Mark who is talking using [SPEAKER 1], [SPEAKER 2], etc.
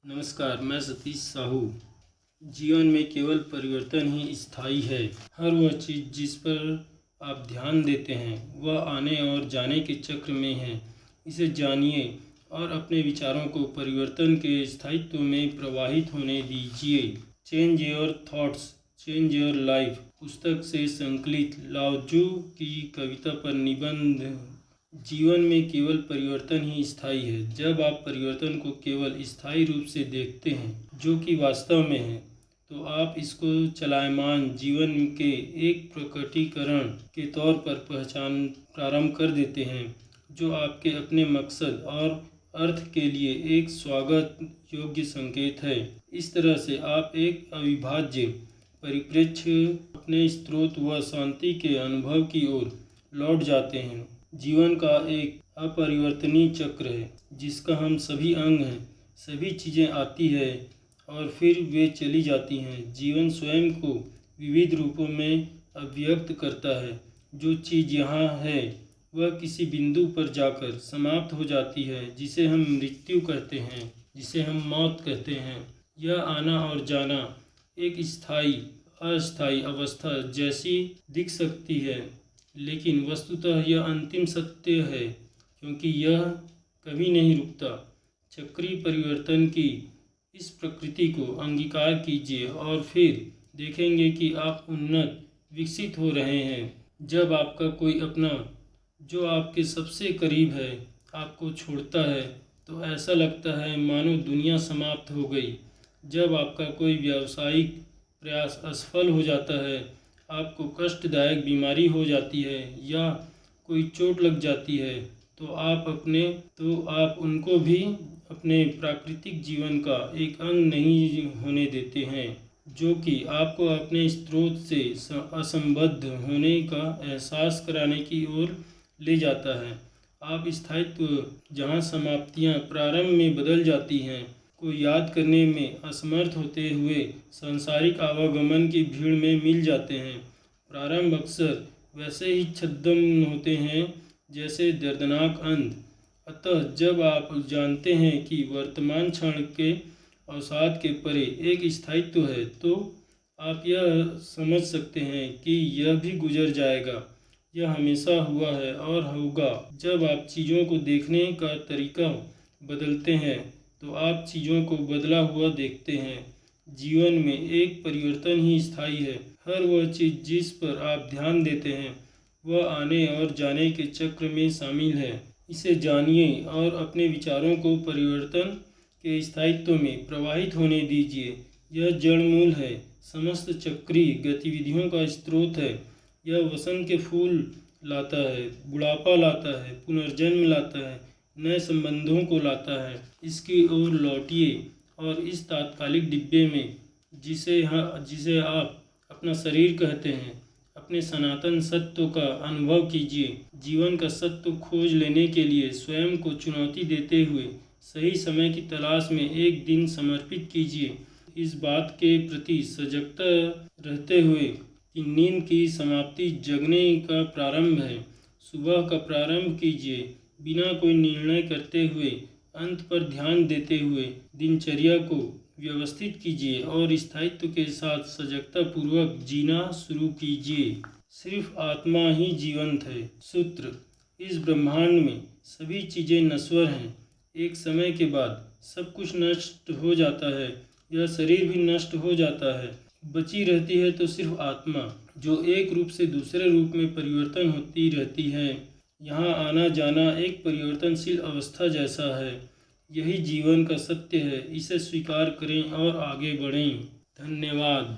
[SPEAKER 1] नमस्कार, मैं सतीश साहू। जीवन में केवल परिवर्तन ही स्थायी है। हर वह चीज़ जिस पर आप ध्यान देते हैं वह आने और जाने के चक्र में है। इसे जानिए और अपने विचारों को परिवर्तन के स्थायित्व में प्रवाहित होने दीजिए। Change your thoughts, change your life पुस्तक से संकलित लाओ त्ज़ू की कविता पर निबंध। जीवन में केवल परिवर्तन ही स्थायी है। जब आप परिवर्तन को केवल स्थायी रूप से देखते हैं, जो कि वास्तव में है, तो आप इसको चलायमान जीवन के एक प्रकटीकरण के तौर पर पहचान प्रारंभ कर देते हैं, जो आपके अपने मकसद और अर्थ के लिए एक स्वागत योग्य संकेत है। इस तरह से आप एक अविभाज्य परिप्रेक्ष्य, अपने स्रोत व शांति के अनुभव की ओर लौट जाते हैं। जीवन का एक अपरिवर्तनीय चक्र है जिसका हम सभी अंग हैं। सभी चीज़ें आती हैं और फिर वे चली जाती हैं। जीवन स्वयं को विविध रूपों में अभिव्यक्त करता है। जो चीज़ यहाँ है वह किसी बिंदु पर जाकर समाप्त हो जाती है, जिसे हम मृत्यु कहते हैं, जिसे हम मौत कहते हैं। यह आना और जाना एक स्थायी अस्थायी अवस्था जैसी दिख सकती है, लेकिन वस्तुतः यह अंतिम सत्य है, क्योंकि यह कभी नहीं रुकता। चक्रीय परिवर्तन की इस प्रकृति को अंगीकार कीजिए और फिर देखेंगे कि आप उन्नत विकसित हो रहे हैं। जब आपका कोई अपना जो आपके सबसे करीब है आपको छोड़ता है तो ऐसा लगता है मानो दुनिया समाप्त हो गई। जब आपका कोई व्यावसायिक प्रयास असफल हो जाता है, आपको कष्टदायक बीमारी हो जाती है या कोई चोट लग जाती है, तो आप उनको भी अपने प्राकृतिक जीवन का एक अंग नहीं होने देते हैं, जो कि आपको अपने स्रोत से असंबद्ध होने का एहसास कराने की ओर ले जाता है। आप स्थायित्व, जहाँ समाप्तियाँ प्रारंभ में बदल जाती हैं, को याद करने में असमर्थ होते हुए सांसारिक आवागमन की भीड़ में मिल जाते हैं। प्रारंभ अक्सर वैसे ही छद्म होते हैं जैसे दर्दनाक अंत। अतः जब आप जानते हैं कि वर्तमान क्षण के अवसाद के परे एक स्थायित्व है, तो आप यह समझ सकते हैं कि यह भी गुजर जाएगा। यह हमेशा हुआ है और होगा। जब आप चीज़ों को देखने का तरीका बदलते हैं तो आप चीज़ों को बदला हुआ देखते हैं। जीवन में एक परिवर्तन ही स्थायी है। हर वह चीज़ जिस पर आप ध्यान देते हैं वह आने और जाने के चक्र में शामिल है। इसे जानिए और अपने विचारों को परिवर्तन के स्थायित्व में प्रवाहित होने दीजिए। यह जड़ मूल है, समस्त चक्रीय गतिविधियों का स्रोत है। यह वसंत के फूल लाता है, बुढ़ापा लाता है, पुनर्जन्म लाता है, नए संबंधों को लाता है। इसकी ओर लौटिए और इस तात्कालिक डिब्बे में जिसे आप अपना शरीर कहते हैं, अपने सनातन सत्व का अनुभव कीजिए। जीवन का सत्व खोज लेने के लिए स्वयं को चुनौती देते हुए सही समय की तलाश में एक दिन समर्पित कीजिए। इस बात के प्रति सजगता रहते हुए कि नींद की समाप्ति जगने का प्रारंभ है। सुबह का प्रारंभ कीजिए, बिना कोई निर्णय करते हुए, अंत पर ध्यान देते हुए दिनचर्या को व्यवस्थित कीजिए और स्थायित्व के साथ सजगता पूर्वक जीना शुरू कीजिए। सिर्फ आत्मा ही जीवंत है। सूत्र: इस ब्रह्मांड में सभी चीज़ें नश्वर हैं। एक समय के बाद सब कुछ नष्ट हो जाता है। यह शरीर भी नष्ट हो जाता है। बची रहती है तो सिर्फ आत्मा, जो एक रूप से दूसरे रूप में परिवर्तन होती रहती है। यहाँ आना जाना एक परिवर्तनशील अवस्था जैसा है। यही जीवन का सत्य है। इसे स्वीकार करें और आगे बढ़ें। धन्यवाद।